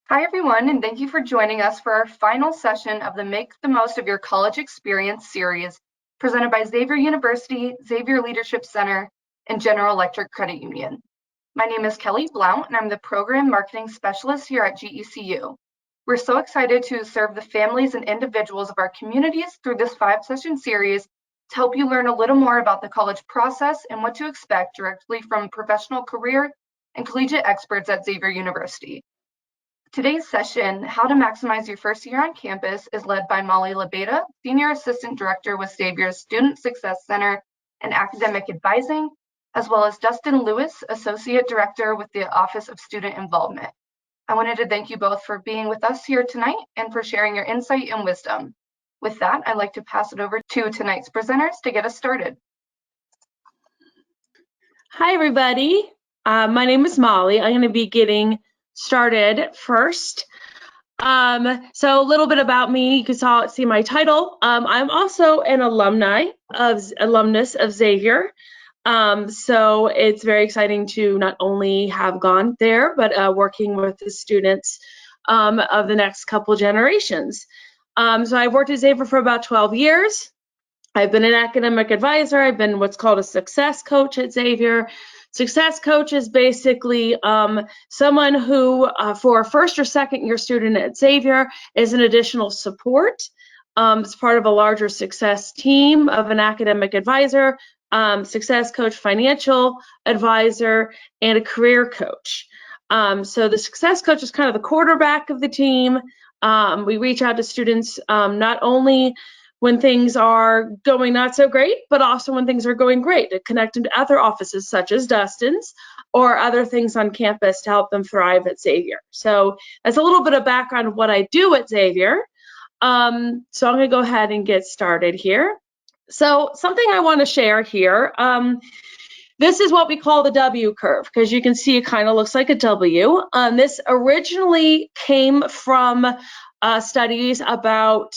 Hi, everyone, and thank you for joining us for our final session of the Make the Most of Your College Experience series presented by Xavier University, Xavier Leadership Center, and General Electric Credit Union. My name is Kelly Blount, and I'm the Program Marketing Specialist here at GECU. We're so excited to serve the families and individuals of our communities through this 5-session series to help you learn a little more about the college process and what to expect directly from professional career and collegiate experts at Xavier University. Today's session, How to Maximize Your First Year on Campus, is led by Mollie Labeda, Senior Assistant Director with Xavier's Student Success Center and Academic Advising, as well as Dustin Lewis, Associate Director with the Office of Student Involvement. I wanted to thank you both for being with us here tonight and for sharing your insight and wisdom. With that, I'd like to pass it over to tonight's presenters to get us started. Hi, everybody. My name is Mollie. I'm going to be getting started first. So a little bit about me. You can see my title. I'm also an alumnus of Xavier. So it's very exciting to not only have gone there, but working with the students of the next couple generations. So I've worked at Xavier for about 12 years. I've been an academic advisor. I've been what's called a success coach at Xavier. Success coach is basically someone who, for a first or second year student at Xavier, is an additional support. It's part of a larger success team of an academic advisor, success coach, financial advisor, and a career coach. So the success coach is kind of the quarterback of the team. We reach out to students not only when things are going not so great, but also when things are going great, to connect them to other offices such as Dustin's or other things on campus to help them thrive at Xavier. So that's a little bit of background of what I do at Xavier. So I'm going to go ahead and get started here. So something I want to share here, this is what we call the W curve, because you can see it kind of looks like a W. This originally came from studies about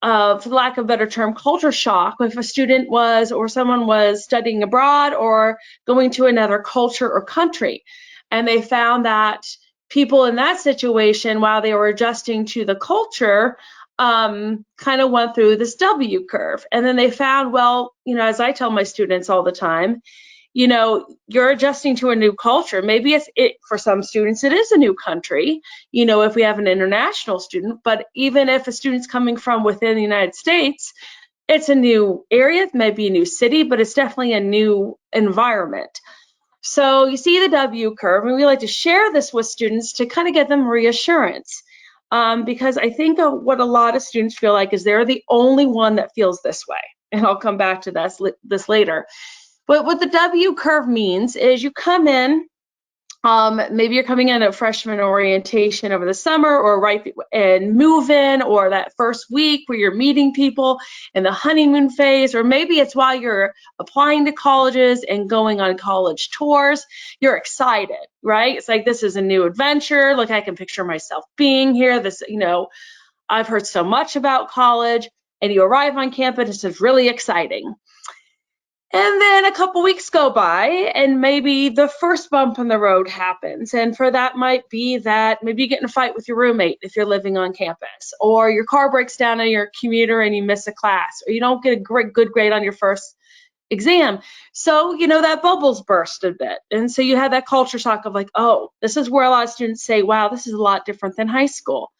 for lack of a better term, culture shock, if a student was or someone was studying abroad or going to another culture or country. And they found that people in that situation, while they were adjusting to the culture, kind of went through this W curve. And then they found, well, as I tell my students all the time, you're adjusting to a new culture. Maybe for some students, it is a new country, if we have an international student, but even if a student's coming from within the United States, it's a new area, it may be a new city, but it's definitely a new environment. So you see the W curve, and we like to share this with students to kind of get them reassurance. Because I think what a lot of students feel like is they're the only one that feels this way. And I'll come back to this later. But what the W curve means is you come in, maybe you're coming in at freshman orientation over the summer or and move in, or that first week where you're meeting people in the honeymoon phase, or maybe it's while you're applying to colleges and going on college tours. You're excited, right? It's like, this is a new adventure. Like, I can picture myself being here. I've heard so much about college, and you arrive on campus, it's really exciting. And then a couple weeks go by, and maybe the first bump in the road happens. And for that might be that maybe you get in a fight with your roommate if you're living on campus, or your car breaks down on your commuter and you miss a class, or you don't get a good grade on your first exam. So, that bubble's burst a bit. And so you have that culture shock of like, oh, this is where a lot of students say, wow, this is a lot different than high school.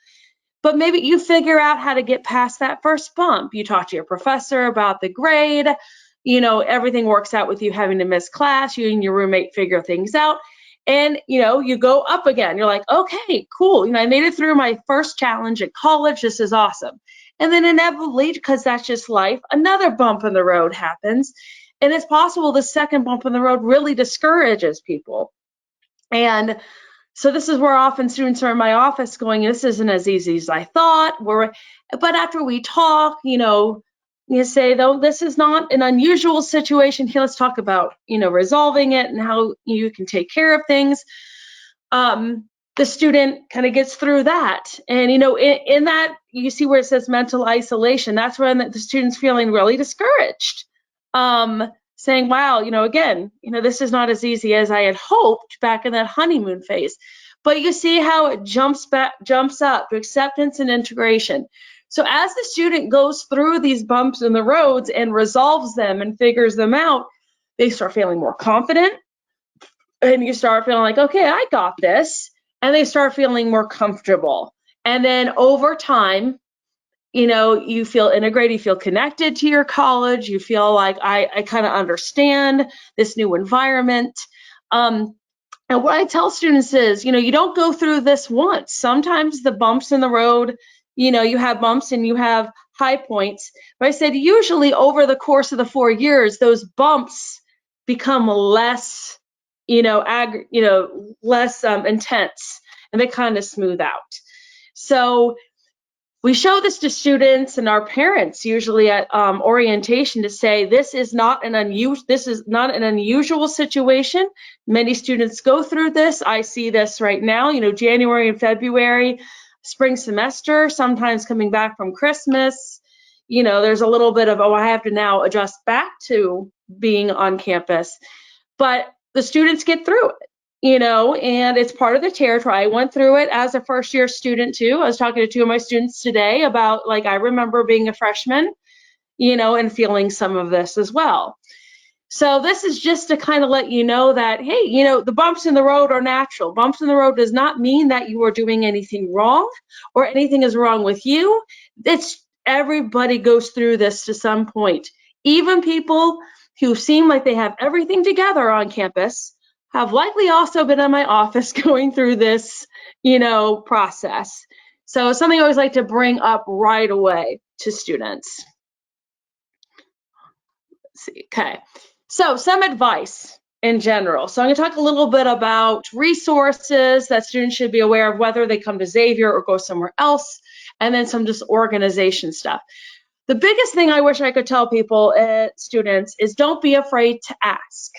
But maybe you figure out how to get past that first bump. You talk to your professor about the grade. Everything works out with you having to miss class. You and your roommate figure things out, and you go up again. You're like, okay, cool. I made it through my first challenge at college. This is awesome. And then inevitably, because that's just life, another bump in the road happens, and it's possible the second bump in the road really discourages people. And so this is where often students are in my office going, this isn't as easy as I thought. But after we talk, you say, though, this is not an unusual situation. Here, let's talk about, resolving it and how you can take care of things. The student kind of gets through that. And, in that, you see where it says mental isolation. That's when the student's feeling really discouraged, saying, wow, again, this is not as easy as I had hoped back in that honeymoon phase. but you see how it jumps up to acceptance and integration. So as the student goes through these bumps in the roads and resolves them and figures them out, they start feeling more confident, and you start feeling like, okay, I got this, and they start feeling more comfortable. And then over time, you feel integrated, you feel connected to your college, you feel like I kind of understand this new environment. And what I tell students is, you don't go through this once. Sometimes the bumps in the road, you have bumps and you have high points. But I said, usually over the course of the 4 years, those bumps become less, less intense, and they kind of smooth out. So we show this to students and our parents usually at orientation to say this is not an unusual situation. Many students go through this. I see this right now. January and February, spring semester, sometimes coming back from Christmas. There's a little bit of, I have to now adjust back to being on campus, but the students get through it. And it's part of the territory. I went through it as a first-year student too. I was talking to two of my students today about, I remember being a freshman, and feeling some of this as well. So this is just to kind of let you know that, hey, the bumps in the road are natural. Bumps in the road does not mean that you are doing anything wrong or anything is wrong with you. Everybody goes through this to some point. Even people who seem like they have everything together on campus have likely also been in my office going through this, process. So it's something I always like to bring up right away to students. Let's see, okay. So some advice in general. So I'm going to talk a little bit about resources that students should be aware of, whether they come to Xavier or go somewhere else, and then some just organization stuff. The biggest thing I wish I could tell people, students, is don't be afraid to ask.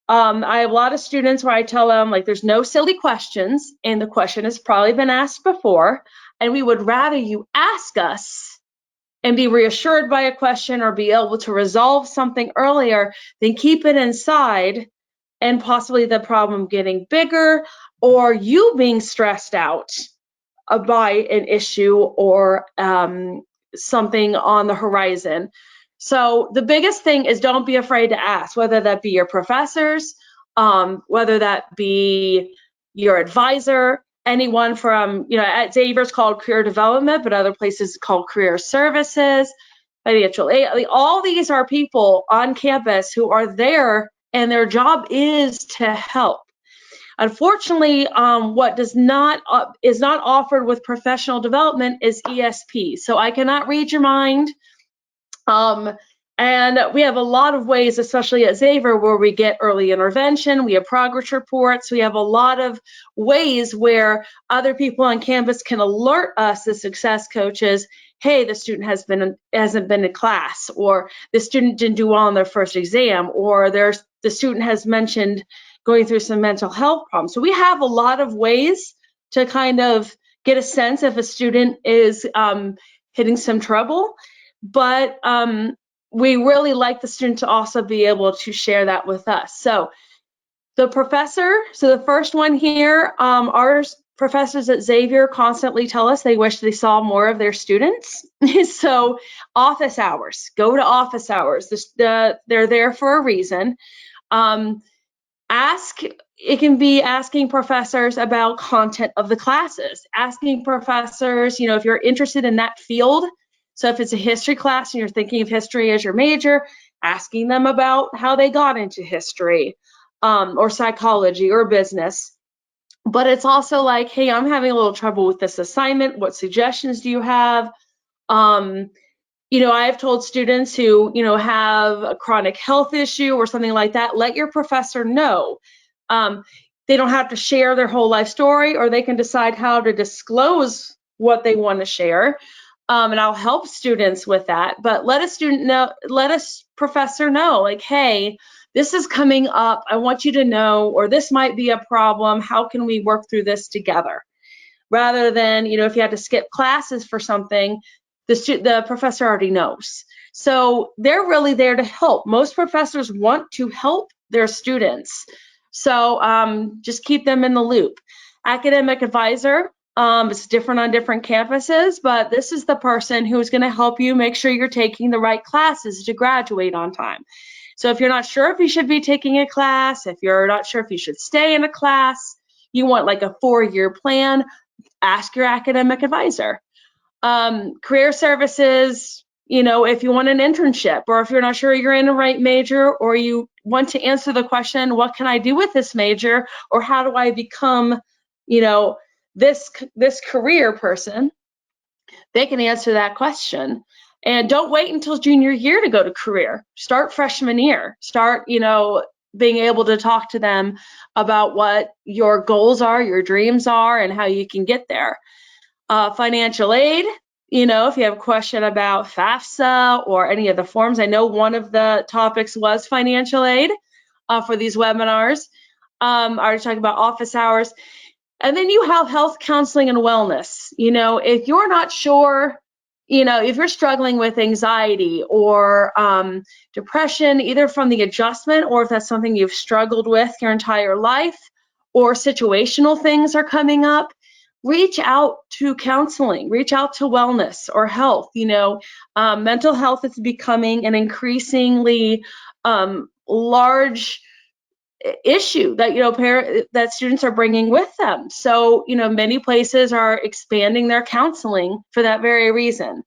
I have a lot of students where I tell them, there's no silly questions, and the question has probably been asked before, and we would rather you ask us and be reassured by a question or be able to resolve something earlier than keep it inside and possibly the problem getting bigger or you being stressed out by an issue or something on the horizon. So the biggest thing is don't be afraid to ask, whether that be your professors, whether that be your advisor, anyone from, at Xavier's called career development, but other places called career services, financial aid. All these are people on campus who are there and their job is to help. Unfortunately, what is not offered with professional development is ESP. So I cannot read your mind. And we have a lot of ways, especially at Xavier, where we get early intervention. We have progress reports. We have a lot of ways where other people on campus can alert us, the success coaches, hey, the student hasn't been in class, or the student didn't do well on their first exam, or the student has mentioned going through some mental health problems. So we have a lot of ways to kind of get a sense if a student is hitting some trouble. But we really like the student to also be able to share that with us. So the first one here, our professors at Xavier constantly tell us they wish they saw more of their students. So office hours, go to office hours. They're there for a reason. It can be asking professors about content of the classes, asking professors, if you're interested in that field. So if it's a history class and you're thinking of history as your major, asking them about how they got into history, or psychology or business. But it's also like, hey, I'm having a little trouble with this assignment. What suggestions do you have? I've told students who, have a chronic health issue or something like that, let your professor know. They don't have to share their whole life story, or they can decide how to disclose what they want to share. And I'll help students with that. But let a professor know, like, hey, this is coming up. I want you to know, or this might be a problem. How can we work through this together? Rather than, if you had to skip classes for something, the professor already knows. So they're really there to help. Most professors want to help their students. So just keep them in the loop. Academic advisor. It's different on different campuses, but this is the person who's going to help you make sure you're taking the right classes to graduate on time. So if you're not sure if you should be taking a class, if you're not sure if you should stay in a class, you want like a 4-year plan, ask your academic advisor. Career services, if you want an internship, or if you're not sure you're in the right major, or you want to answer the question, what can I do with this major, or how do I become, this career person, they can answer that question. And don't wait until junior year to go to career. Start freshman year. Start, being able to talk to them about what your goals are, your dreams are, and how you can get there. Financial aid, if you have a question about FAFSA or any of the forms. I know one of the topics was financial aid for these webinars. I already talked about office hours. And then you have health counseling and wellness. If you're not sure, if you're struggling with anxiety or depression, either from the adjustment or if that's something you've struggled with your entire life, or situational things are coming up, reach out to counseling, reach out to wellness or health. Mental health is becoming an increasingly large issue that that students are bringing with them. So many places are expanding their counseling for that very reason.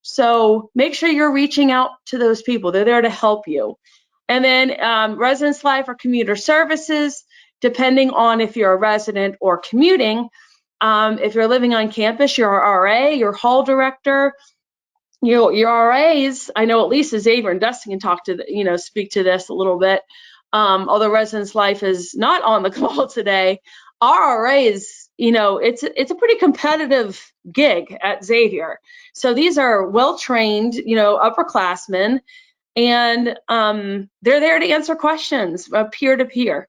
So make sure you're reaching out to those people. They're there to help you. And then residence life or commuter services, depending on if you're a resident or commuting. If you're living on campus, your RA, your hall director, your RAs. I know at least Xavier and Dustin can speak to this a little bit. Although residence life is not on the call today, our RAs, it's a pretty competitive gig at Xavier. So these are well-trained, upperclassmen, and they're there to answer questions peer to peer.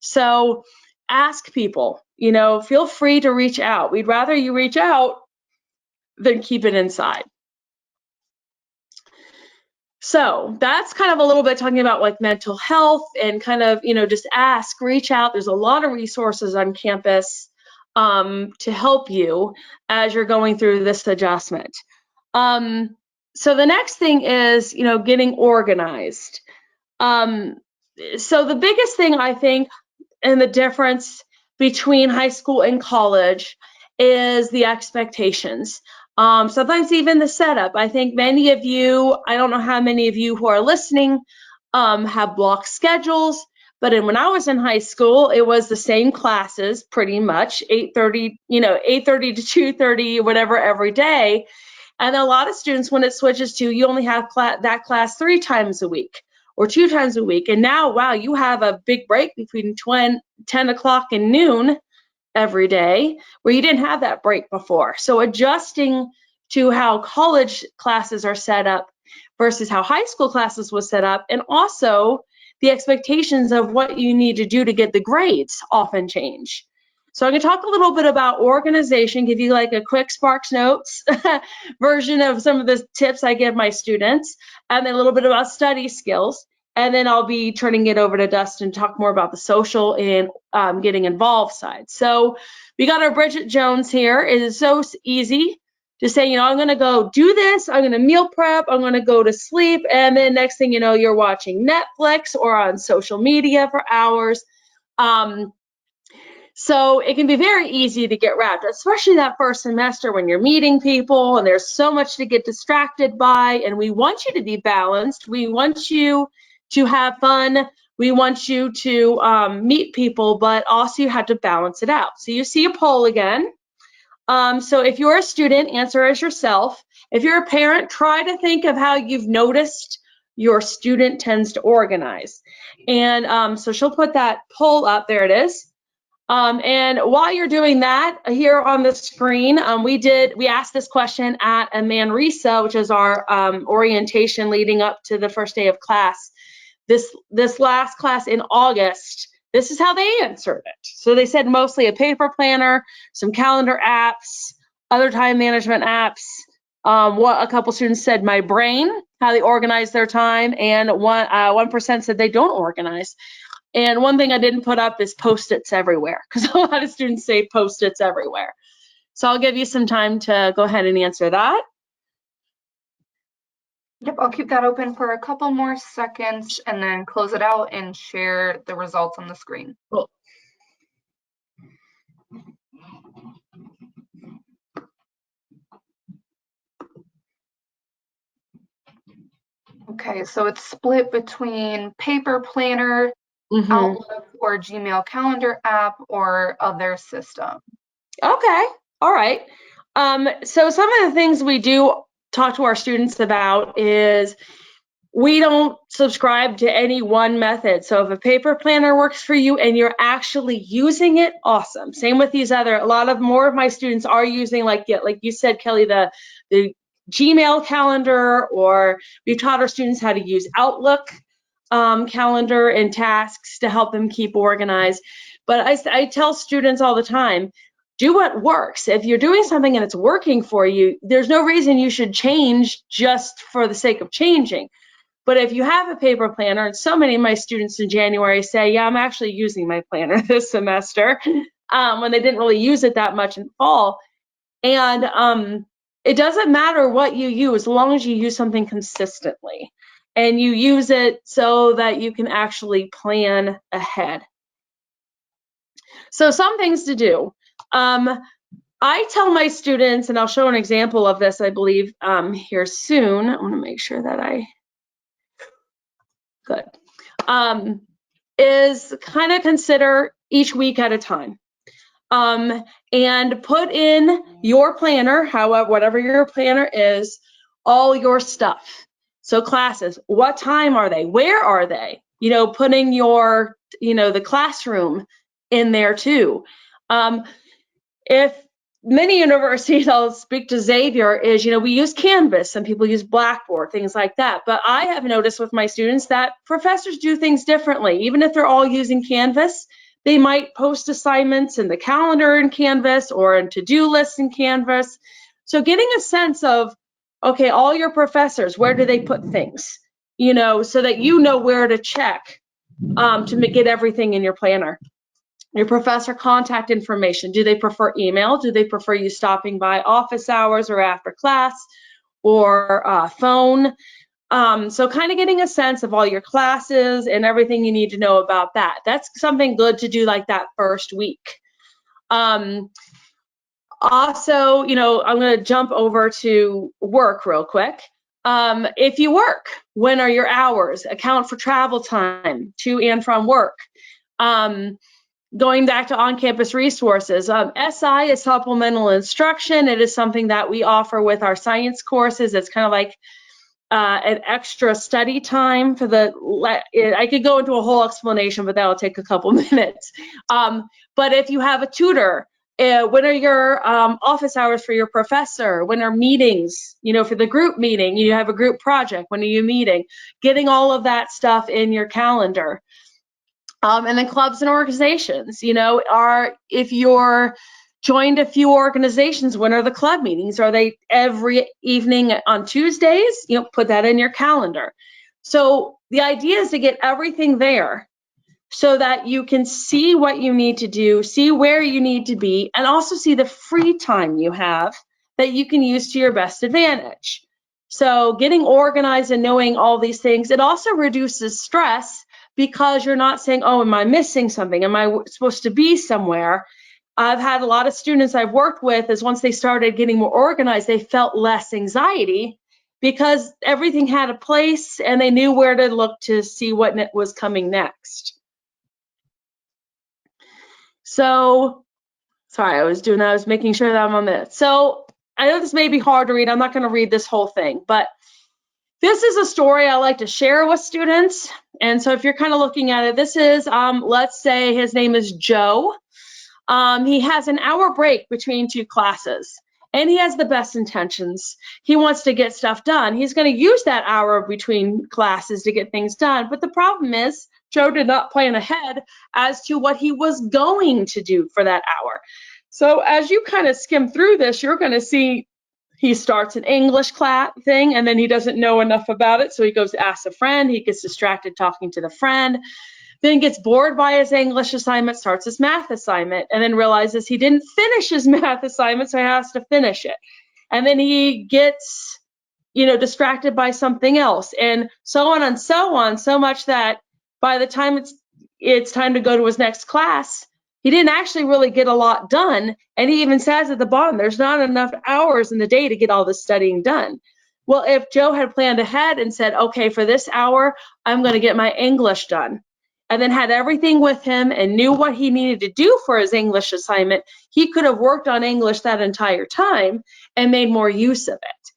So ask people, feel free to reach out. We'd rather you reach out than keep it inside. So that's kind of a little bit talking about like mental health and kind of, just ask, reach out. There's a lot of resources on campus to help you as you're going through this adjustment. So the next thing is, getting organized. So the biggest thing I think and the difference between high school and college is the expectations. Sometimes even the setup. I think many of you, I don't know how many of you who are listening have block schedules, but when I was in high school, it was the same classes pretty much, 8:30 to 2:30, whatever, every day. And a lot of students, when it switches to, you only have that class 3 times a week or 2 times a week. And now, wow, you have a big break between 10 o'clock and noon every day, where you didn't have that break before. So adjusting to how college classes are set up versus how high school classes was set up, and also the expectations of what you need to do to get the grades often change. So I'm going to talk a little bit about organization, give you like a quick Sparks Notes version of some of the tips I give my students, and then a little bit about study skills. And then I'll be turning it over to Dustin to talk more about the social and getting involved side. So we got our Bridget Jones here. It is so easy to say, I'm going to go do this. I'm going to meal prep. I'm going to go to sleep. And then next thing you know, you're watching Netflix or on social media for hours. So it can be very easy to get wrapped, especially that first semester when you're meeting people and there's so much to get distracted by. And we want you to be balanced. We want you to have fun. We want you to meet people, but also you have to balance it out. So you see a poll again. So if you're a student, answer as yourself. If you're a parent, try to think of how you've noticed your student tends to organize. And so she'll put that poll up. There it is. And while you're doing that, here on the screen, we asked this question at a Manresa, which is our orientation leading up to the first day of class. This last class in August, this is how they answered it. So they said mostly a paper planner, some calendar apps, other time management apps. A couple students said my brain, how they organize their time, and 1% said they don't organize. And one thing I didn't put up is Post-its everywhere, because a lot of students say Post-its everywhere. So I'll give you some time to go ahead and answer that. Yep, I'll keep that open for a couple more seconds and then close it out and share the results on the screen. Cool. Okay, so it's split between paper planner, Outlook, or Gmail calendar app, or other system. Okay, all right. So some of the things we do talk to our students about is we don't subscribe to any one method. So if a paper planner works for you and you're actually using it, awesome. Same with these other, a lot of more of my students are using, like you said, Kelly, the Gmail calendar, or we've taught our students how to use Outlook calendar and tasks to help them keep organized. But I tell students all the time, do what works. If you're doing something and it's working for you, there's no reason you should change just for the sake of changing. But if you have a paper planner, and so many of my students in January say, yeah, I'm actually using my planner this semester, when they didn't really use it that much in fall. And it doesn't matter what you use, as long as you use something consistently and you use it so that you can actually plan ahead. So some things to do. I tell my students, and I'll show an example of this, I believe, here soon. I want to make sure that good. Is kind of consider each week at a time. And put in your planner, however, whatever your planner is, all your stuff. So classes, what time are they? Where are they? Putting your, the classroom in there too. If many universities, I'll speak to Xavier, is, we use Canvas, some people use Blackboard, things like that. But I have noticed with my students that professors do things differently. Even if they're all using Canvas, they might post assignments in the calendar in Canvas or in to-do lists in Canvas. So getting a sense of, okay, all your professors, where do they put things? So that you know where to check to get everything in your planner. Your professor contact information. Do they prefer email? Do they prefer you stopping by office hours or after class, or phone? So kind of getting a sense of all your classes and everything you need to know about that. That's something good to do like that first week. Also, I'm going to jump over to work real quick. If you work, when are your hours? Account for travel time to and from work. Going back to on-campus resources, SI is supplemental instruction. It is something that we offer with our science courses. It's kind of like an extra study time for I could go into a whole explanation, but that'll take a couple minutes. But if you have a tutor, when are your office hours for your professor? When are meetings, for the group meeting? You have a group project. When are you meeting? Getting all of that stuff in your calendar. And then clubs and organizations, if you're joined a few organizations, when are the club meetings? Are they every evening on Tuesdays? Put that in your calendar. So the idea is to get everything there so that you can see what you need to do, see where you need to be, and also see the free time you have that you can use to your best advantage. So getting organized and knowing all these things, it also reduces stress, because you're not saying, oh, am I missing something? Am I supposed to be somewhere? I've had a lot of students I've worked with is once they started getting more organized, they felt less anxiety because everything had a place and they knew where to look to see what was coming next. So, sorry, I was making sure that I'm on this. So I know this may be hard to read. I'm not going to read this whole thing, but this is a story I like to share with students. And so if you're kind of looking at it, this is, let's say his name is Joe. He has an hour break between two classes, and he has the best intentions. He wants to get stuff done. He's going to use that hour between classes to get things done. But the problem is, Joe did not plan ahead as to what he was going to do for that hour. So as you kind of skim through this, you're going to see he starts an English class thing, and then he doesn't know enough about it, so he goes to ask a friend. He gets distracted talking to the friend. then gets bored by his English assignment, starts his math assignment, and then realizes he didn't finish his math assignment, so he has to finish it. And then he gets, distracted by something else, and so on, so much that by the time it's time to go to his next class, he didn't actually really get a lot done. And he even says at the bottom, there's not enough hours in the day to get all this studying done. Well, if Joe had planned ahead and said, okay, for this hour, I'm going to get my English done, and then had everything with him and knew what he needed to do for his English assignment, he could have worked on English that entire time and made more use of it.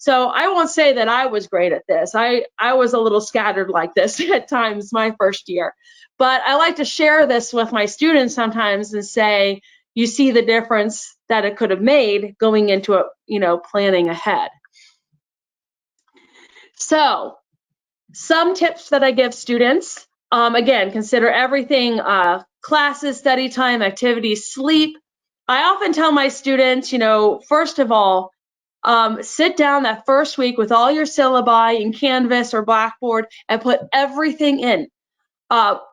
So I won't say that I was great at this. I was a little scattered like this at times my first year. But I like to share this with my students sometimes and say, you see the difference that it could have made going into it, planning ahead. So some tips that I give students, again, consider everything, classes, study time, activities, sleep. I often tell my students, first of all, sit down that first week with all your syllabi in Canvas or Blackboard and put everything in.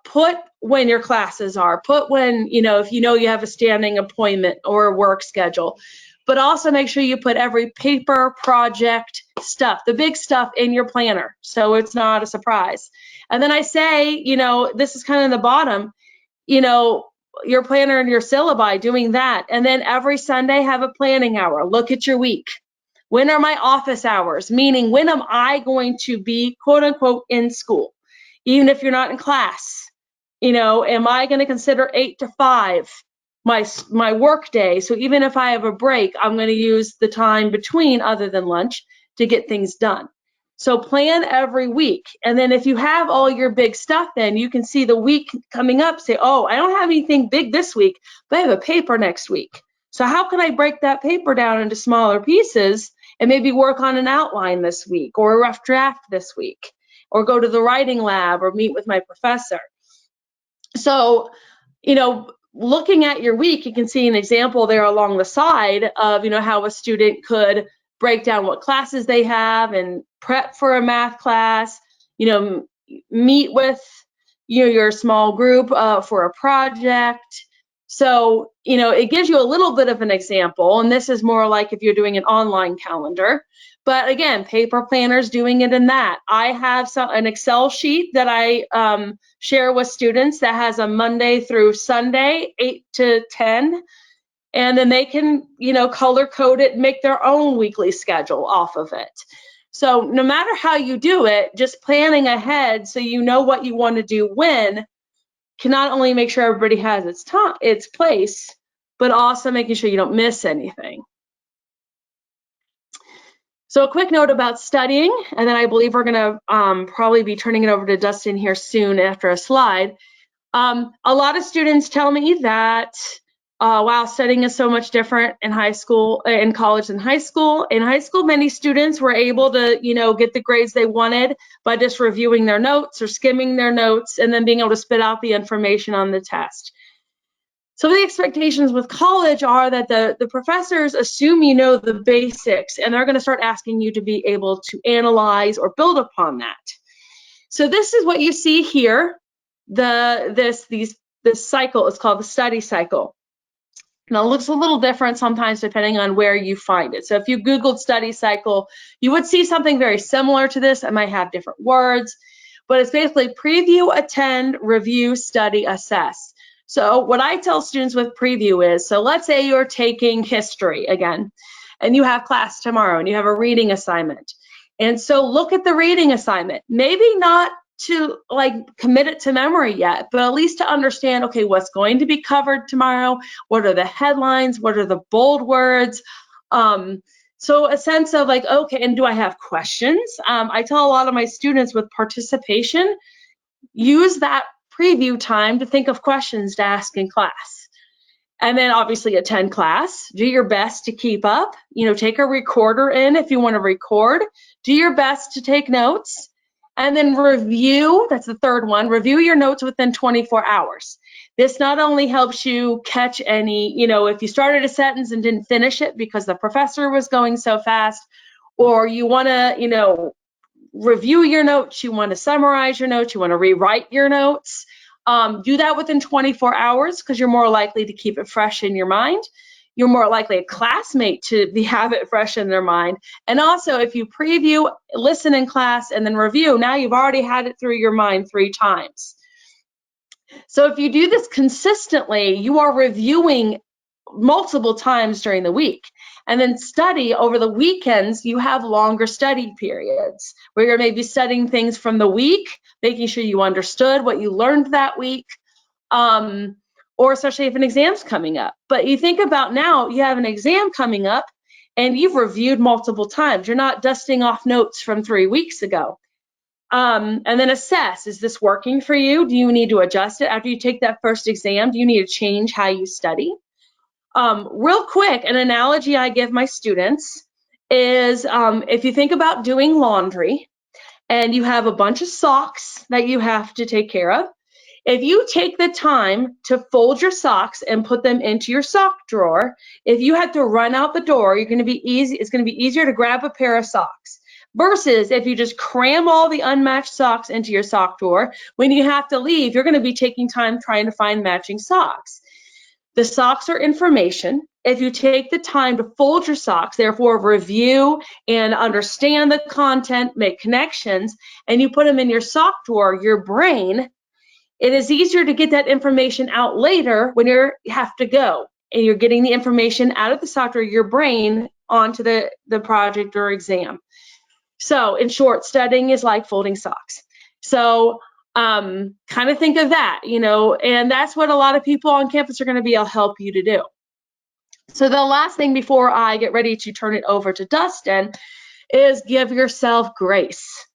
Put when your classes are, put when, if you have a standing appointment or a work schedule, but also make sure you put every paper, project, stuff, the big stuff in your planner, so it's not a surprise. And then I say, this is kind of in the bottom, your planner and your syllabi, doing that. And then every Sunday have a planning hour. Look at your week. When are my office hours? Meaning, when am I going to be, quote unquote, in school? Even if you're not in class, am I going to consider 8 to 5 my work day? So even if I have a break, I'm going to use the time between, other than lunch, to get things done. So plan every week. And then if you have all your big stuff, then you can see the week coming up, say, oh, I don't have anything big this week, but I have a paper next week. So how can I break that paper down into smaller pieces and maybe work on an outline this week, or a rough draft this week, or go to the writing lab, or meet with my professor? So, looking at your week, you can see an example there along the side of, how a student could break down what classes they have and prep for a math class, meet with, your small group for a project. So, it gives you a little bit of an example, and this is more like if you're doing an online calendar. But again, paper planners, doing it in that. I have an Excel sheet that I share with students that has a Monday through Sunday, 8 to 10. And then they can, color code it and make their own weekly schedule off of it. So no matter how you do it, just planning ahead so you know what you want to do when can not only make sure everybody has its place, but also making sure you don't miss anything. So a quick note about studying, and then I believe we're going to probably be turning it over to Dustin here soon after a slide. A lot of students tell me that, wow, studying is so much different in high school, in college than high school. In high school, many students were able to, get the grades they wanted by just reviewing their notes or skimming their notes and then being able to spit out the information on the test. Some of the expectations with college are that the professors assume you know the basics, and they're going to start asking you to be able to analyze or build upon that. So this is what you see here. This cycle is called the study cycle. Now, it looks a little different sometimes depending on where you find it. So if you Googled study cycle, you would see something very similar to this. It might have different words, but it's basically preview, attend, review, study, assess. So what I tell students with preview is, so let's say you're taking history again, and you have class tomorrow, and you have a reading assignment. And so look at the reading assignment. Maybe not to commit it to memory yet, but at least to understand, okay, what's going to be covered tomorrow? What are the headlines? What are the bold words? So a sense of okay, and do I have questions? I tell a lot of my students with participation, use that preview time to think of questions to ask in class. And then obviously attend class, do your best to keep up, take a recorder in if you want to record, do your best to take notes, and then review, that's the third one, review your notes within 24 hours. This not only helps you catch any, if you started a sentence and didn't finish it because the professor was going so fast, or you want to, review your notes, you want to summarize your notes, you want to rewrite your notes, Do that within 24 hours because you're more likely to keep it fresh in your mind. You're more likely a classmate to have it fresh in their mind. And also, if you preview, listen in class, and then review, now you've already had it through your mind 3 times. So if you do this consistently, you are reviewing multiple times during the week. And then study over the weekends, you have longer study periods where you're maybe studying things from the week, making sure you understood what you learned that week, or especially if an exam's coming up. But you think about now, you have an exam coming up and you've reviewed multiple times. You're not dusting off notes from 3 weeks ago. And then assess, is this working for you? Do you need to adjust it after you take that first exam? Do you need to change how you study? Real quick, an analogy I give my students is if you think about doing laundry and you have a bunch of socks that you have to take care of, if you take the time to fold your socks and put them into your sock drawer, if you had to run out the door, it's going to be easier to grab a pair of socks. Versus if you just cram all the unmatched socks into your sock drawer, when you have to leave, you're going to be taking time trying to find matching socks. The socks are information. If you take the time to fold your socks, therefore review and understand the content, make connections, and you put them in your sock drawer, your brain, it is easier to get that information out later when you have to go and you're getting the information out of the sock drawer, your brain, onto the project or exam. So in short, studying is like folding socks. So kind of think of that, and that's what a lot of people on campus are going to be able to help you to do. So the last thing before I get ready to turn it over to Dustin is give yourself grace.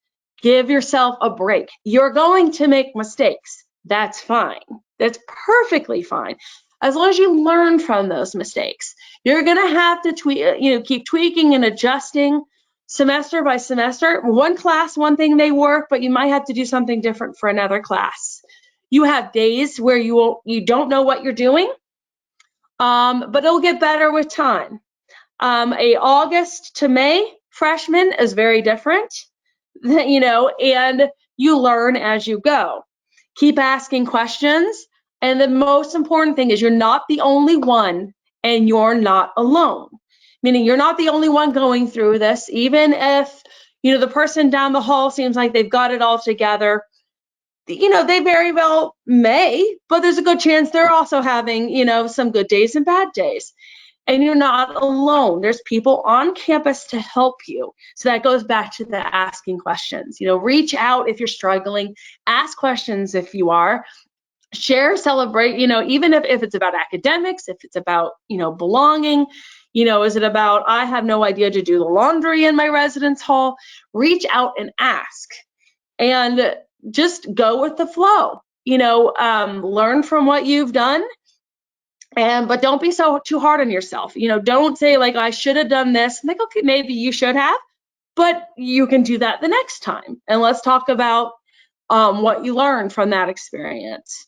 Give yourself a break. You're going to make mistakes. That's fine. That's perfectly fine. As long as you learn from those mistakes. You're going to have to keep tweaking and adjusting semester by semester. One class, one thing may work, but you might have to do something different for another class. You have days where you don't know what you're doing, but it'll get better with time. A August to May freshman is very different, and you learn as you go. Keep asking questions. And the most important thing is you're not the only one and you're not alone. Meaning you're not the only one going through this. Even if, the person down the hall seems like they've got it all together, they very well may, but there's a good chance they're also having, some good days and bad days. And you're not alone. There's people on campus to help you. So that goes back to the asking questions. Reach out if you're struggling. Ask questions if you are. Share, celebrate, even if it's about academics, if it's about, belonging, is it about, I have no idea to do the laundry in my residence hall? Reach out and ask. And just go with the flow. Learn from what you've done. But don't be too hard on yourself. Don't say like, I should have done this. I'm like, okay, maybe you should have, but you can do that the next time. And let's talk about what you learned from that experience.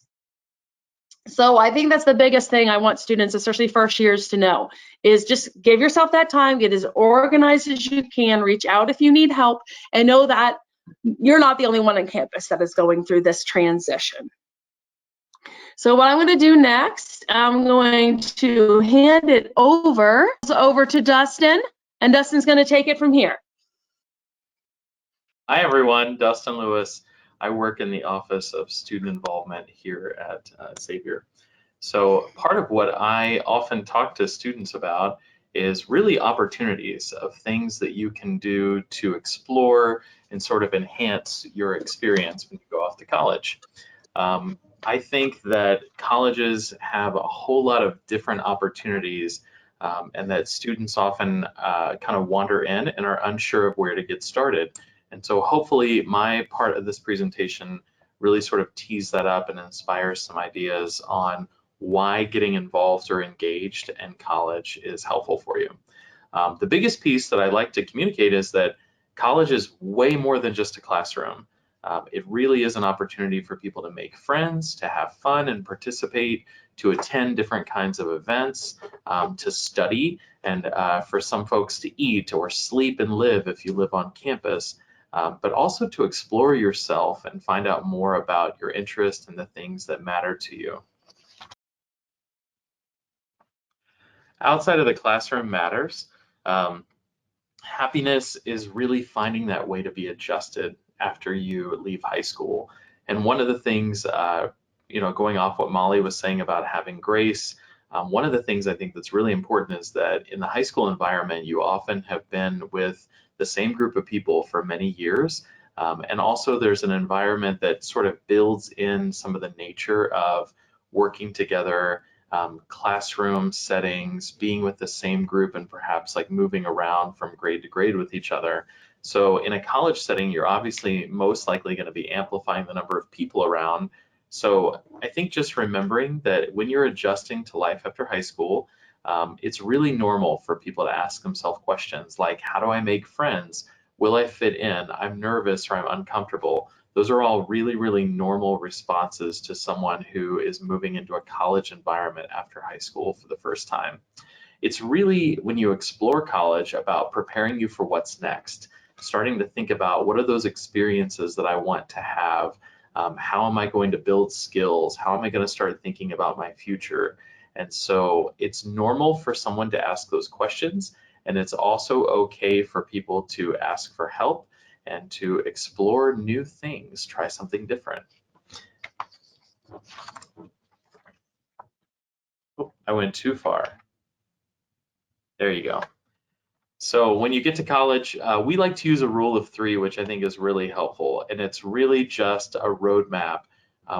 So I think that's the biggest thing I want students, especially first years, to know is just give yourself that time, get as organized as you can, reach out if you need help, and know that you're not the only one on campus that is going through this transition. So what I'm going to do next, I'm going to hand it over to Dustin, and Dustin's going to take it from here. Hi, everyone. Dustin Lewis. I work in the Office of Student Involvement here at Xavier. So part of what I often talk to students about is really opportunities of things that you can do to explore and sort of enhance your experience when you go off to college. I think that colleges have a whole lot of different opportunities and that students often kind of wander in and are unsure of where to get started. And so hopefully my part of this presentation really sort of tees that up and inspires some ideas on why getting involved or engaged in college is helpful for you. The biggest piece that I like to communicate is that college is way more than just a classroom. It really is an opportunity for people to make friends, to have fun and participate, to attend different kinds of events, to study, and for some folks to eat or sleep and live if you live on campus. but also to explore yourself and find out more about your interest and the things that matter to you. Outside of the classroom matters. Happiness is really finding that way to be adjusted after you leave high school. And one of the things, going off what Mollie was saying about having grace, one of the things I think that's really important is that in the high school environment, you often have been with the same group of people for many years. And also there's an environment that sort of builds in some of the nature of working together, classroom settings, being with the same group, and perhaps like moving around from grade to grade with each other. So in a college setting, you're obviously most likely going to be amplifying the number of people around. So I think just remembering that when you're adjusting to life after high school, it's really normal for people to ask themselves questions like, how do I make friends? Will I fit in? I'm nervous or I'm uncomfortable. Those are all really, really normal responses to someone who is moving into a college environment after high school for the first time. It's really, when you explore college, about preparing you for what's next, starting to think about what are those experiences that I want to have? How am I going to build skills? How am I going to start thinking about my future? And so it's normal for someone to ask those questions, and it's also okay for people to ask for help and to explore new things, try something different. Oh, I went too far. There you go. So when you get to college, we like to use a rule of three, which I think is really helpful. And it's really just a roadmap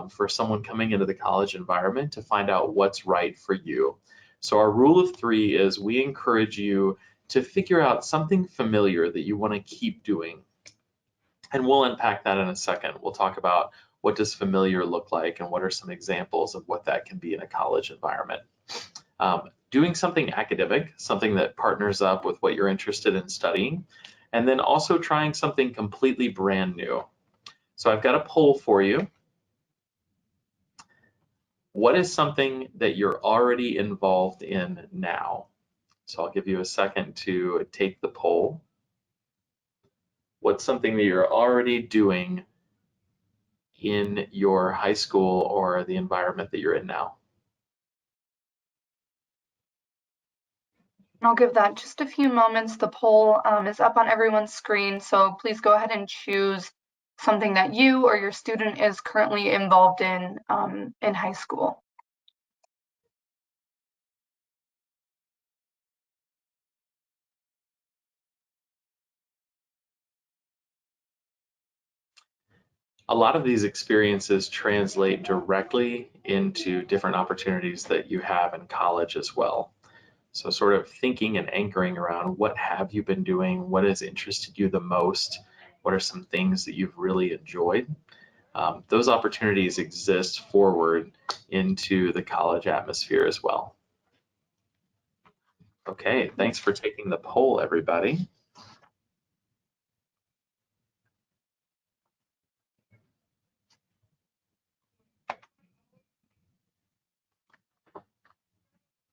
for someone coming into the college environment to find out what's right for you. So our rule of three is we encourage you to figure out something familiar that you want to keep doing. And we'll unpack that in a second. We'll talk about what does familiar look like and what are some examples of what that can be in a college environment. Doing something academic, something that partners up with what you're interested in studying, and then also trying something completely brand new. So I've got a poll for you. What is something that you're already involved in now? So I'll give you a second to take the poll. What's something that you're already doing in your high school or the environment that you're in now? I'll give that just a few moments. The poll is up on everyone's screen, so please go ahead and choose something that you or your student is currently involved in high school. A lot of these experiences translate directly into different opportunities that you have in college as well. So sort of thinking and anchoring around what have you been doing, what has interested you the most, what are some things that you've really enjoyed. Those opportunities exist forward into the college atmosphere as well. Okay, thanks for taking the poll, everybody.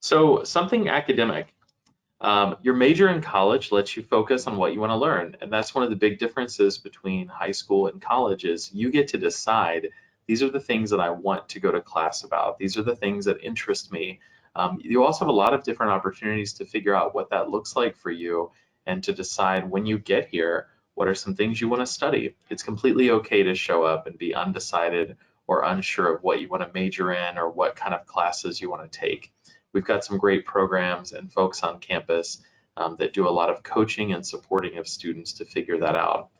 So something academic. Your major in college lets you focus on what you want to learn, and that's one of the big differences between high school and college is you get to decide these are the things that I want to go to class about. These are the things that interest me. You also have a lot of different opportunities to figure out what that looks like for you and to decide when you get here, what are some things you want to study. It's completely okay to show up and be undecided or unsure of what you want to major in or what kind of classes you want to take. We've got some great programs and folks on campus that do a lot of coaching and supporting of students to figure that out.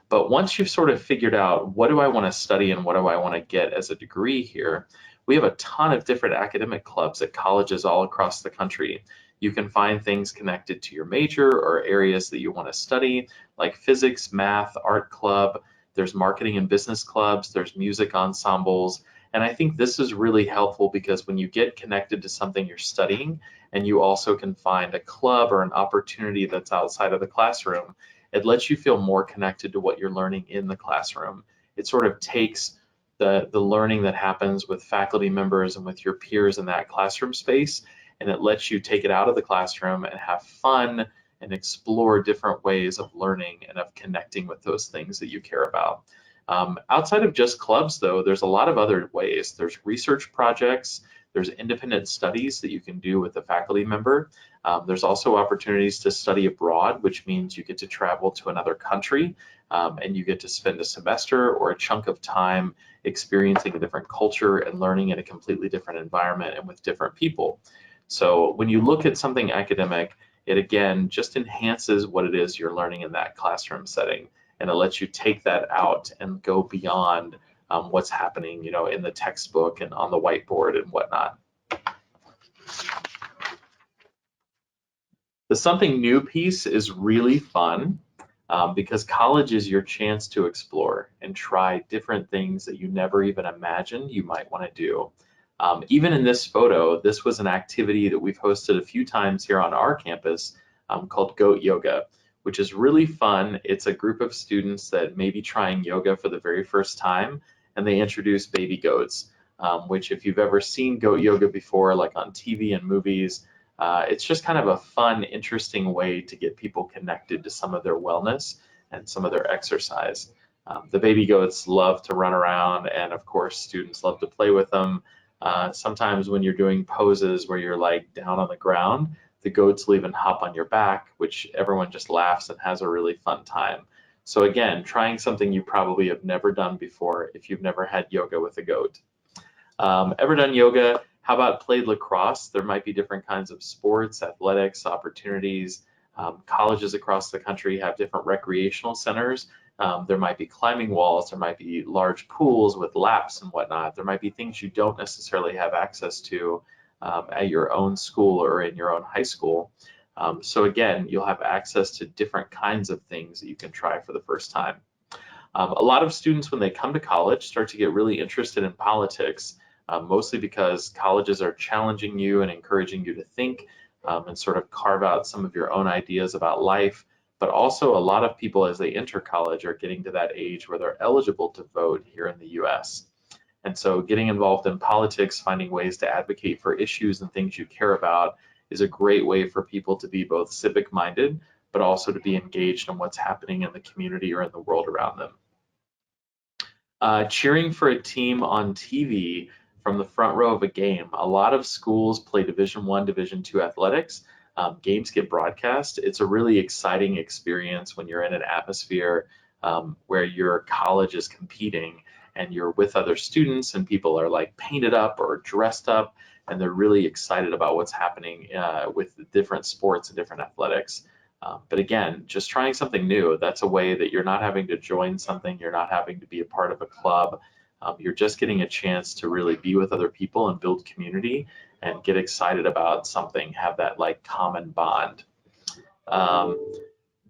But once you've sort of figured out what do I want to study and what do I want to get as a degree here, we have a ton of different academic clubs at colleges all across the country. You can find things connected to your major or areas that you want to study, like physics, math, art club. There's marketing and business clubs, there's music ensembles. And I think this is really helpful because when you get connected to something you're studying and you also can find a club or an opportunity that's outside of the classroom, it lets you feel more connected to what you're learning in the classroom. It sort of takes the learning that happens with faculty members and with your peers in that classroom space, and it lets you take it out of the classroom and have fun and explore different ways of learning and of connecting with those things that you care about. Outside of just clubs, though, there's a lot of other ways. There's research projects, there's independent studies that you can do with a faculty member. There's also opportunities to study abroad, which means you get to travel to another country and you get to spend a semester or a chunk of time experiencing a different culture and learning in a completely different environment and with different people. So when you look at something academic, it again just enhances what it is you're learning in that classroom setting, and it lets you take that out and go beyond what's happening, in the textbook and on the whiteboard and whatnot. The something new piece is really fun because college is your chance to explore and try different things that you never even imagined you might want to do. Even in this photo, this was an activity that we've hosted a few times here on our campus called Goat Yoga, which is really fun. It's a group of students that may be trying yoga for the very first time, and they introduce baby goats, which if you've ever seen goat yoga before, like on TV and movies, it's just kind of a fun, interesting way to get people connected to some of their wellness and some of their exercise. The baby goats love to run around, and of course, students love to play with them. Sometimes when you're doing poses where you're like down on the ground, the goats will even hop on your back, which everyone just laughs and has a really fun time. So again, trying something you probably have never done before if you've never had yoga with a goat. Ever done yoga? How about played lacrosse? There might be different kinds of sports, athletics, opportunities. Colleges across the country have different recreational centers. There might be climbing walls, there might be large pools with laps and whatnot. There might be things you don't necessarily have access to at your own school or in your own high school. So again, you'll have access to different kinds of things that you can try for the first time. A lot of students, when they come to college, start to get really interested in politics, mostly because colleges are challenging you and encouraging you to think and sort of carve out some of your own ideas about life. But also a lot of people, as they enter college, are getting to that age where they're eligible to vote here in the US. And so getting involved in politics, finding ways to advocate for issues and things you care about is a great way for people to be both civic-minded, but also to be engaged in what's happening in the community or in the world around them. Cheering for a team on TV from the front row of a game. A lot of schools play Division I, Division II athletics. Games get broadcast. It's a really exciting experience when you're in an atmosphere where your college is competing and you're with other students and people are like painted up or dressed up and they're really excited about what's happening with the different sports and different athletics. But again, just trying something new, that's a way that you're not having to join something, you're not having to be a part of a club. You're just getting a chance to really be with other people and build community and get excited about something, have that like common bond.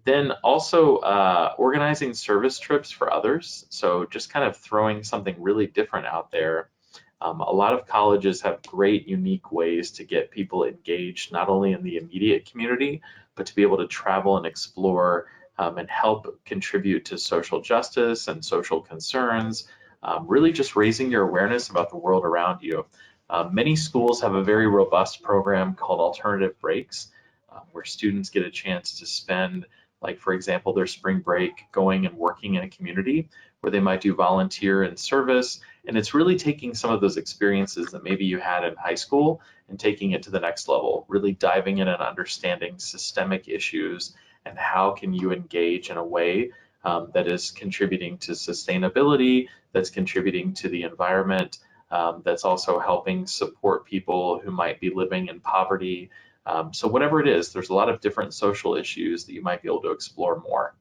Then also organizing service trips for others. So just kind of throwing something really different out there. A lot of colleges have great, unique ways to get people engaged, not only in the immediate community, but to be able to travel and explore and help contribute to social justice and social concerns, really just raising your awareness about the world around you. Many schools have a very robust program called Alternative Breaks, where students get a chance to spend, like for example, their spring break going and working in a community where they might do volunteer and service. And it's really taking some of those experiences that maybe you had in high school and taking it to the next level, really diving in and understanding systemic issues and how can you engage in a way that is contributing to sustainability, that's contributing to the environment, that's also helping support people who might be living in poverty. So whatever it is, there's a lot of different social issues that you might be able to explore more.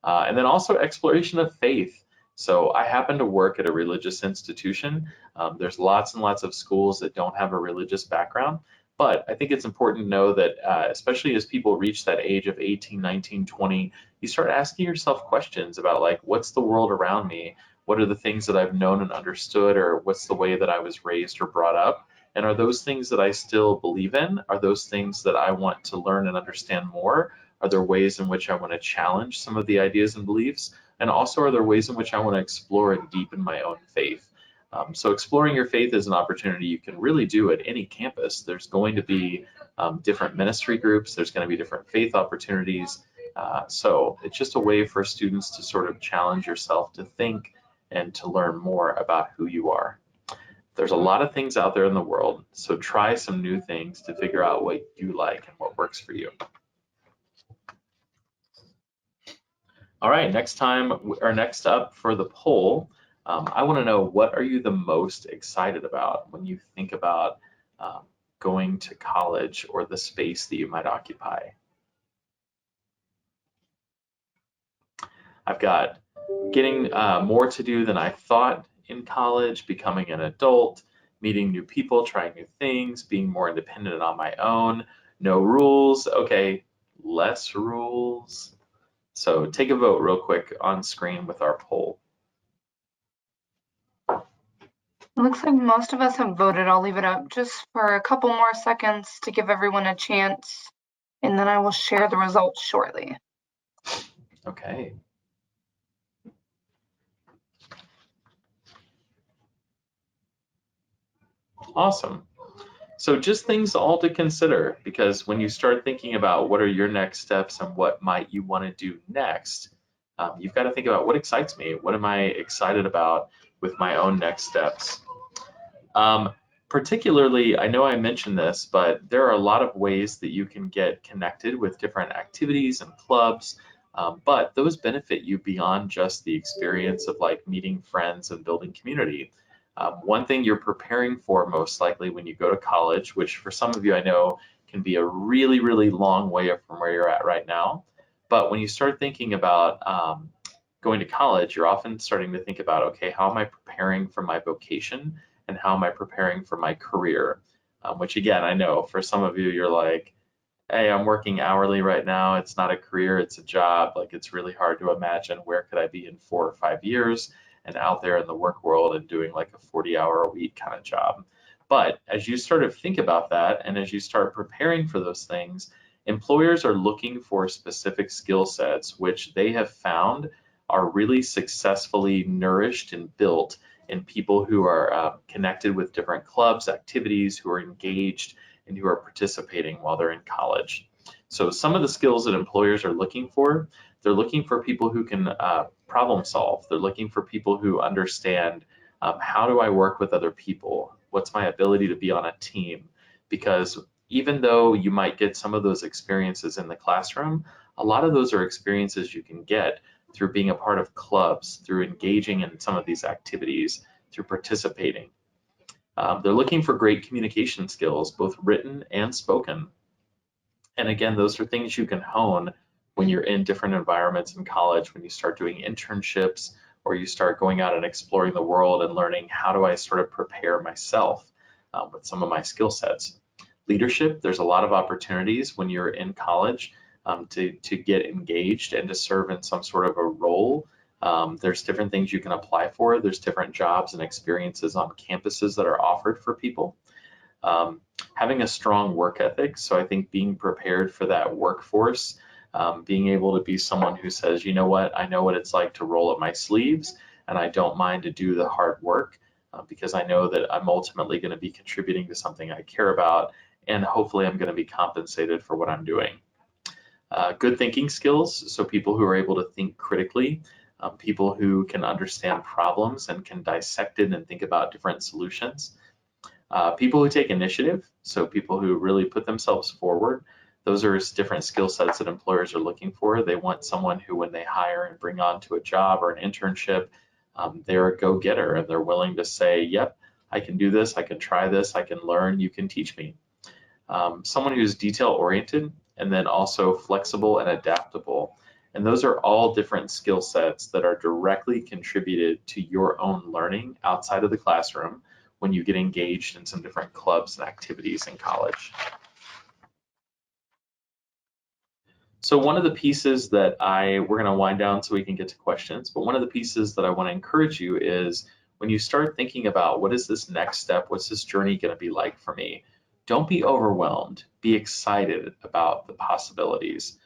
And then also exploration of faith. So I happen to work at a religious institution. There's lots and lots of schools that don't have a religious background, but I think it's important to know that especially as people reach that age of 18, 19, 20, you start asking yourself questions about like, what's the world around me? What are the things that I've known and understood, or what's the way that I was raised or brought up? And are those things that I still believe in? Are those things that I want to learn and understand more? Are there ways in which I want to challenge some of the ideas and beliefs? And also, are there ways in which I want to explore and deepen my own faith? So exploring your faith is an opportunity you can really do at any campus. There's going to be different ministry groups. There's going to be different faith opportunities. So it's just a way for students to sort of challenge yourself to think and to learn more about who you are. There's a lot of things out there in the world, so try some new things to figure out what you like and what works for you. All right, next up for the poll, I want to know, what are you the most excited about when you think about going to college or the space that you might occupy? I've got getting more to do than I thought in college, becoming an adult, meeting new people, trying new things, being more independent on my own, no rules. Okay, less rules. So take a vote real quick on screen with our poll. It looks like most of us have voted. I'll leave it up just for a couple more seconds to give everyone a chance, and then I will share the results shortly. Okay. Awesome. So just things all to consider, because when you start thinking about what are your next steps and what might you want to do next, you've got to think about what excites me. What am I excited about with my own next steps? Particularly, I know I mentioned this, but there are a lot of ways that you can get connected with different activities and clubs, but those benefit you beyond just the experience of like meeting friends and building community. One thing you're preparing for most likely when you go to college, which for some of you I know can be a really, really long way from where you're at right now. But when you start thinking about going to college, you're often starting to think about, okay, how am I preparing for my vocation and how am I preparing for my career? Which again, I know for some of you, you're like, hey, I'm working hourly right now. It's not a career, it's a job. Like, it's really hard to imagine where could I be in 4 or 5 years and out there in the work world and doing like a 40-hour-a-week kind of job. But as you sort of think about that and as you start preparing for those things, employers are looking for specific skill sets which they have found are really successfully nourished and built in people who are connected with different clubs, activities, who are engaged, and who are participating while they're in college. So some of the skills that employers are looking for, they're looking for people who can problem solve. They're looking for people who understand how do I work with other people? What's my ability to be on a team? Because even though you might get some of those experiences in the classroom, a lot of those are experiences you can get through being a part of clubs, through engaging in some of these activities, through participating. They're looking for great communication skills, both written and spoken. And again, those are things you can hone when you're in different environments in college, when you start doing internships or you start going out and exploring the world and learning how do I sort of prepare myself with some of my skill sets. Leadership, there's a lot of opportunities when you're in college to get engaged and to serve in some sort of a role. There's different things you can apply for. There's different jobs and experiences on campuses that are offered for people. Having a strong work ethic, so I think being prepared for that workforce, being able to be someone who says, you know what, I know what it's like to roll up my sleeves and I don't mind to do the hard work because I know that I'm ultimately going to be contributing to something I care about, and hopefully I'm going to be compensated for what I'm doing. Good thinking skills, so people who are able to think critically, people who can understand problems and can dissect it and think about different solutions. People who take initiative, so people who really put themselves forward. Those are different skill sets that employers are looking for. They want someone who, when they hire and bring on to a job or an internship, they're a go-getter and they're willing to say, yep, I can do this, I can try this, I can learn, you can teach me. Someone who's detail-oriented and then also flexible and adaptable. And those are all different skill sets that are directly contributed to your own learning outside of the classroom when you get engaged in some different clubs and activities in college. So one of the pieces that we're going to wind down so we can get to questions, but one of the pieces that I want to encourage you is when you start thinking about what is this next step, what's this journey going to be like for me, don't be overwhelmed, be excited about the possibilities.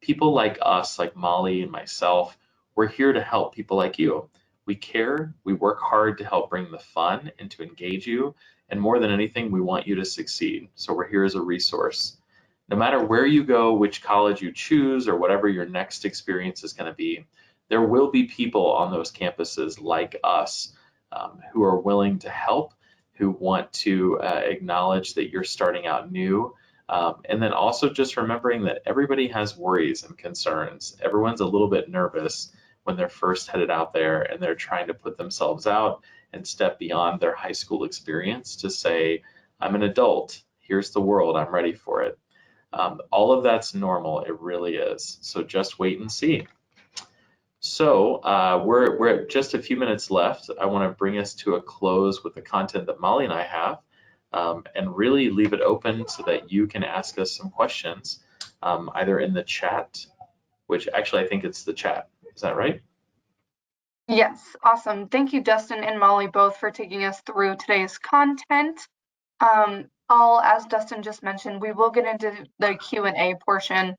People like us, like Mollie and myself, we're here to help people like you. We care, we work hard to help bring the fun and to engage you And more than anything, we want you to succeed. So we're here as a resource. No matter where you go, which college you choose, or whatever your next experience is going to be, there will be people on those campuses like us who are willing to help, who want to acknowledge that you're starting out new. And then also just remembering that everybody has worries and concerns. Everyone's a little bit nervous when they're first headed out there and they're trying to put themselves out and step beyond their high school experience to say, I'm an adult, here's the world, I'm ready for it. All of that's normal, it really is. So just wait and see. So we're at just a few minutes left. I want to bring us to a close with the content that Mollie and I have, and really leave it open so that you can ask us some questions, either in the chat, which actually I think it's the chat. Is that right? Yes, awesome. Thank you, Dustin and Mollie, both for taking us through today's content. As Dustin just mentioned, we will get into the Q&A portion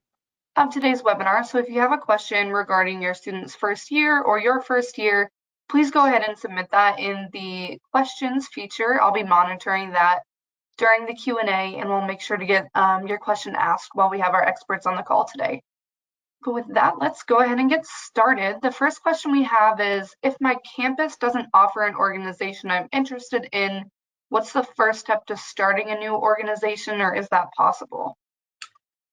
of today's webinar. So if you have a question regarding your student's first year or your first year, please go ahead and submit that in the questions feature. I'll be monitoring that during the Q&A, and we'll make sure to get your question asked while we have our experts on the call today. But with that, let's go ahead and get started. The first question we have is, if my campus doesn't offer an organization I'm interested in, what's the first step to starting a new organization, or is that possible?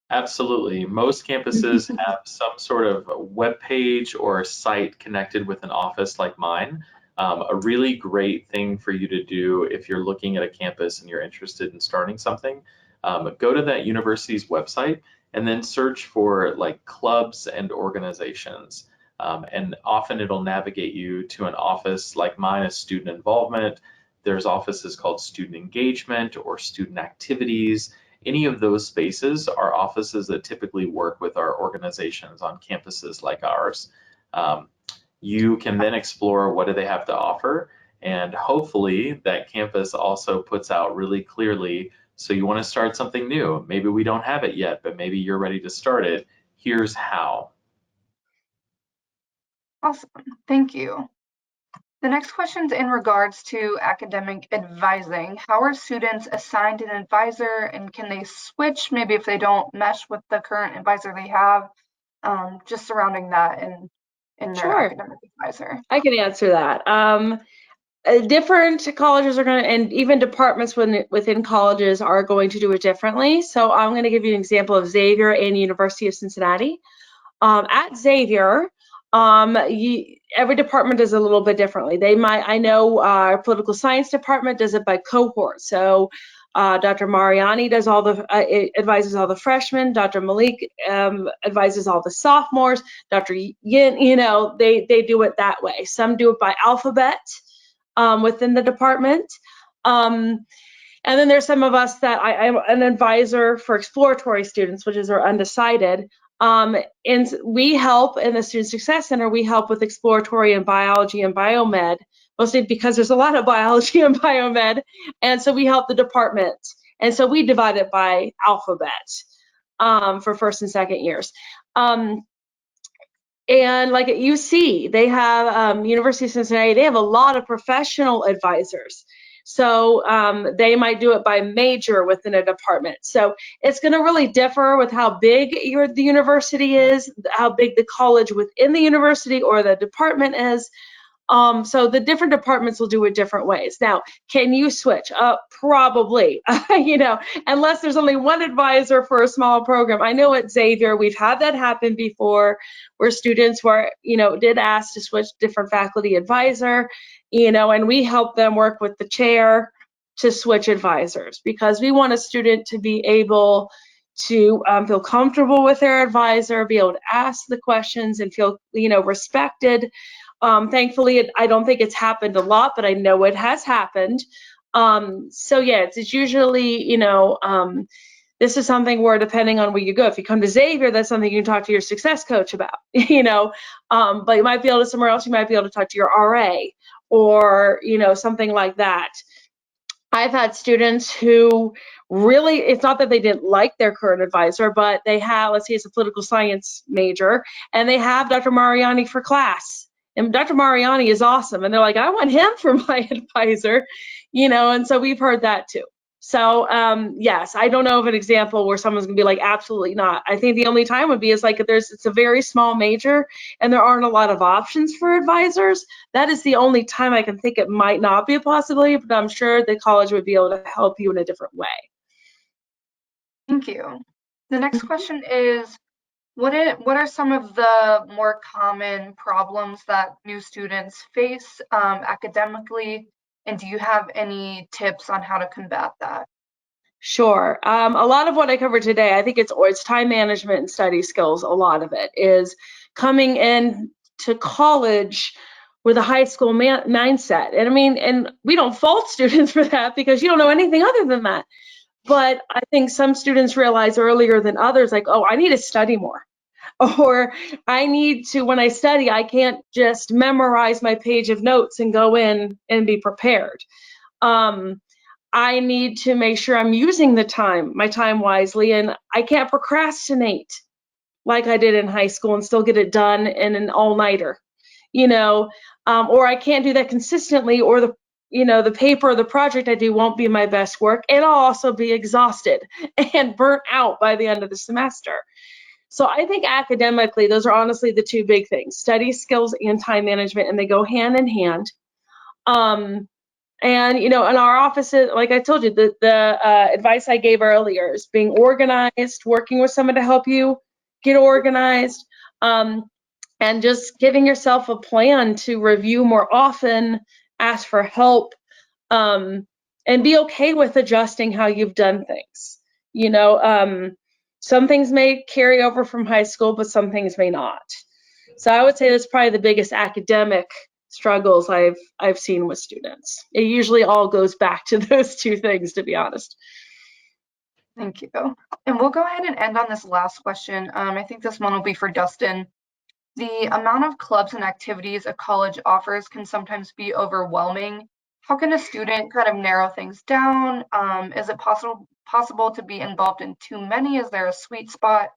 Absolutely. Most campuses have some sort of web page or site connected with an office like mine. A really great thing for you to do if you're looking at a campus and you're interested in starting something, go to that university's website and then search for like clubs and organizations. And often it'll navigate you to an office like mine, as student involvement. There's offices called student engagement or student activities. Any of those spaces are offices that typically work with our organizations on campuses like ours. You can then explore what do they have to offer, and hopefully that campus also puts out really clearly, so you want to start something new. Maybe we don't have it yet, but maybe you're ready to start it. Here's how. Awesome, thank you. The next question is in regards to academic advising. How are students assigned an advisor, and can they switch maybe if they don't mesh with the current advisor they have? Just surrounding that in their Sure. academic advisor. I can answer that. Different colleges are going to, and even departments within colleges are going to do it differently. So I'm going to give you an example of Xavier and University of Cincinnati. At Xavier, every department does it a little bit differently. I know our political science department does it by cohort. So Dr. Mariani does advises all the freshmen. Dr. Malik advises all the sophomores. Dr. Yin, they do it that way. Some do it by alphabet within the department. And then there's some of us that I'm an advisor for exploratory students, which is our undecided. And we help in the Student Success Center, we help with exploratory and biology and biomed, mostly because there's a lot of biology and biomed. And so we help the department. And so we divide it by alphabet for first and second years. And like at UC, they have University of Cincinnati, they have a lot of professional advisors. So they might do it by major within a department. So it's going to really differ with how big the university is, how big the college within the university or the department is. So the different departments will do it different ways. Now, can you switch? Probably, unless there's only one advisor for a small program. I know at Xavier, we've had that happen before where students did ask to switch different faculty advisor, and we help them work with the chair to switch advisors because we want a student to be able to feel comfortable with their advisor, be able to ask the questions and feel, respected. Thankfully, I don't think it's happened a lot, but I know it has happened. So yeah, it's usually, this is something where depending on where you go, if you come to Xavier, that's something you can talk to your success coach about, but you might be able to somewhere else, you might be able to talk to your RA or, something like that. I've had students who really, it's not that they didn't like their current advisor, but they have, let's say it's a political science major, and they have Dr. Mariani for class. and Dr. Mariani is awesome. And they're like, I want him for my advisor, and so we've heard that too. So yes, I don't know of an example where someone's gonna be like, absolutely not. I think the only time would be is like if it's a very small major and there aren't a lot of options for advisors. That is the only time I can think it might not be a possibility, but I'm sure the college would be able to help you in a different way. Thank you. The next question is, what are some of the more common problems that new students face academically, and do you have any tips on how to combat that? Sure. A lot of what I covered today, I think it's time management and study skills. A lot of it is coming in to college with a high school mindset. And I mean, and we don't fault students for that because you don't know anything other than that. But I think some students realize earlier than others, like, oh, I need to study more. Or I need to, when I study, I can't just memorize my page of notes and go in and be prepared. I need to make sure I'm using my time wisely, and I can't procrastinate like I did in high school and still get it done in an all-nighter, or I can't do that consistently, or the paper or the project I do won't be my best work, and I'll also be exhausted and burnt out by the end of the semester. So I think academically, those are honestly the two big things: study skills and time management, and they go hand in hand. And in our offices, like I told you, the advice I gave earlier is being organized, working with someone to help you get organized, and just giving yourself a plan to review more often, ask for help, and be okay with adjusting how you've done things. Some things may carry over from high school, but some things may not. So I would say that's probably the biggest academic struggles I've seen with students. It usually all goes back to those two things, to be honest. Thank you. And we'll go ahead and end on this last question. I think this one will be for Dustin. The amount of clubs and activities a college offers can sometimes be overwhelming. How can a student kind of narrow things down? Is it possible to be involved in too many? Is there a sweet spot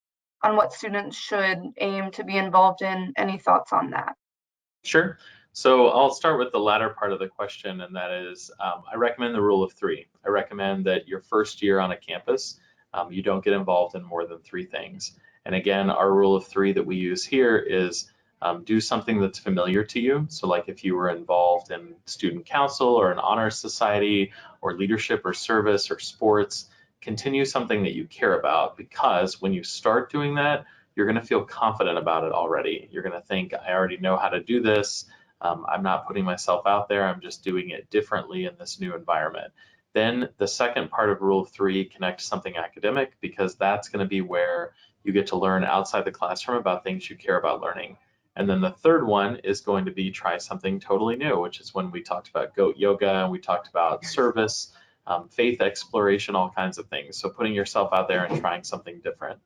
on what students should aim to be involved in? Any thoughts on that? Sure. So I'll start with the latter part of the question, and that is, I recommend the rule of three. I recommend that your first year on a campus, you don't get involved in more than three things. And again, our rule of three that we use here is do something that's familiar to you. So like if you were involved in student council or an honor society or leadership or service or sports, continue something that you care about, because when you start doing that, you're going to feel confident about it already. You're going to think, I already know how to do this. I'm not putting myself out there. I'm just doing it differently in this new environment. Then the second part of rule of three, connect to something academic, because that's going to be where you get to learn outside the classroom about things you care about learning. And then the third one is going to be try something totally new, which is when we talked about goat yoga, and we talked about service, faith exploration, all kinds of things. So putting yourself out there and trying something different.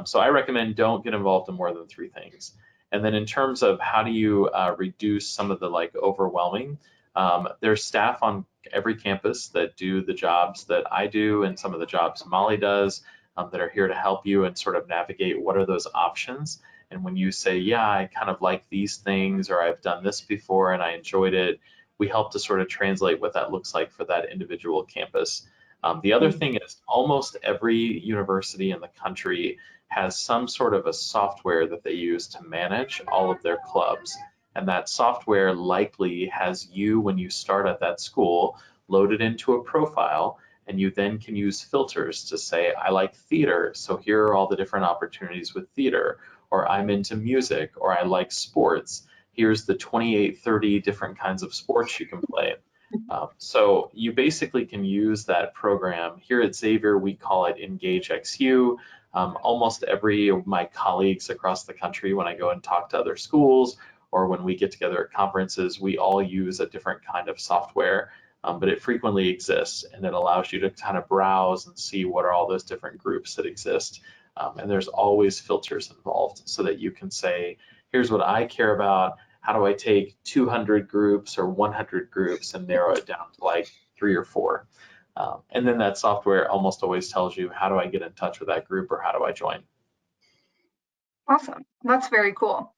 So I recommend don't get involved in more than three things. And then in terms of how do you reduce some of the overwhelming, there's staff on every campus that do the jobs that I do and some of the jobs Mollie does that are here to help you and sort of navigate what are those options. And when you say, yeah, I kind of like these things, or I've done this before and I enjoyed it, we help to sort of translate what that looks like for that individual campus. The other thing is almost every university in the country has some sort of a software that they use to manage all of their clubs. And that software likely has you, when you start at that school, loaded into a profile, and you then can use filters to say, I like theater, so here are all the different opportunities with theater, or I'm into music, or I like sports. Here's the 28, 30 different kinds of sports you can play. So you basically can use that program. Here at Xavier, we call it Engage XU. Almost every of my colleagues across the country, when I go and talk to other schools or when we get together at conferences, we all use a different kind of software, but it frequently exists, and it allows you to kind of browse and see what are all those different groups that exist. And there's always filters involved so that you can say, here's what I care about. How do I take 200 groups or 100 groups and narrow it down to like 3 or 4? And then that software almost always tells you, how do I get in touch with that group, or how do I join? Awesome. That's very cool.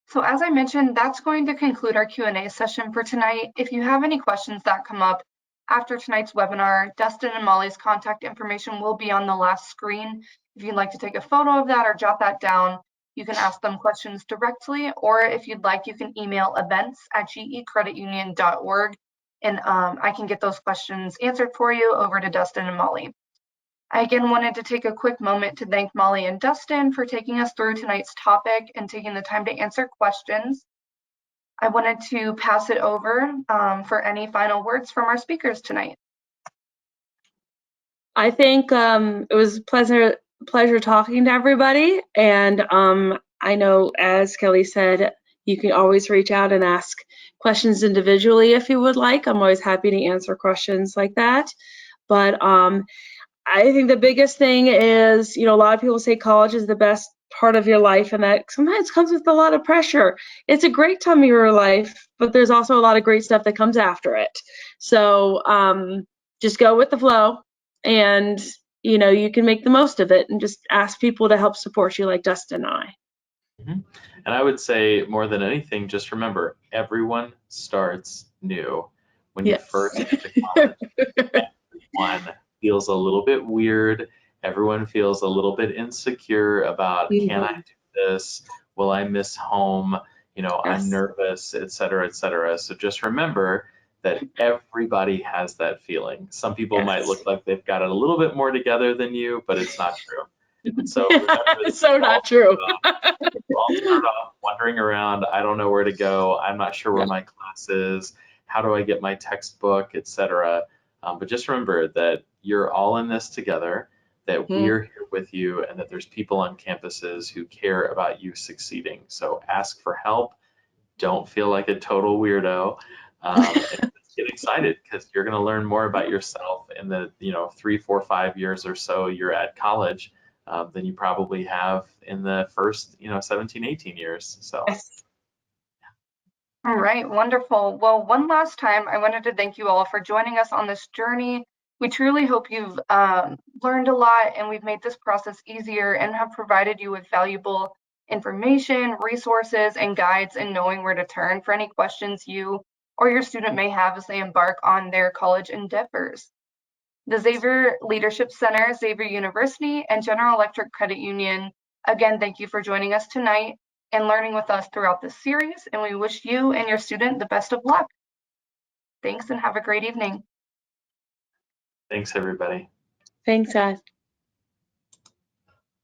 So as I mentioned, that's going to conclude our Q&A session for tonight. If you have any questions that come up after tonight's webinar, Dustin and Mollie's contact information will be on the last screen. If you'd like to take a photo of that or jot that down, you can ask them questions directly, or if you'd like, you can email events@gecreditunion.org, and I can get those questions answered for you over to Dustin and Mollie. I again wanted to take a quick moment to thank Mollie and Dustin for taking us through tonight's topic and taking the time to answer questions. I wanted to pass it over for any final words from our speakers tonight. I think it was a pleasure talking to everybody, and I know, as Kelly said, you can always reach out and ask questions individually if you would like. I'm always happy to answer questions like that. But I think the biggest thing is, a lot of people say college is the best part of your life, and that sometimes comes with a lot of pressure. It's a great time of your life, but there's also a lot of great stuff that comes after it. So just go with the flow, and you can make the most of it, and just ask people to help support you like Dustin and I. Mm-hmm. And I would say, more than anything, just remember, everyone starts new. When you first get to college, everyone feels a little bit weird. Everyone feels a little bit insecure about, can I do this? Will I miss home? I'm nervous, et cetera, et cetera. So just remember that everybody has that feeling. Some people might look like they've got it a little bit more together than you, but it's not true. So remember, it's so not true. I'll start off wandering around. I don't know where to go. I'm not sure where my class is. How do I get my textbook, et cetera? But just remember that you're all in this together, that we're here with you, and that there's people on campuses who care about you succeeding. So ask for help. Don't feel like a total weirdo. And just get excited, because you're going to learn more about yourself in the 3, 4, 5 years or so you're at college than you probably have in the first 17, 18 years. So. All right, wonderful. Well, one last time, I wanted to thank you all for joining us on this journey. We truly hope you've learned a lot, and we've made this process easier and have provided you with valuable information, resources, and guides in knowing where to turn for any questions you or your student may have as they embark on their college endeavors. The Xavier Leadership Center, Xavier University, and General Electric Credit Union, again, thank you for joining us tonight and learning with us throughout this series, and we wish you and your student the best of luck. Thanks, and have a great evening. Thanks, everybody. Thanks, guys.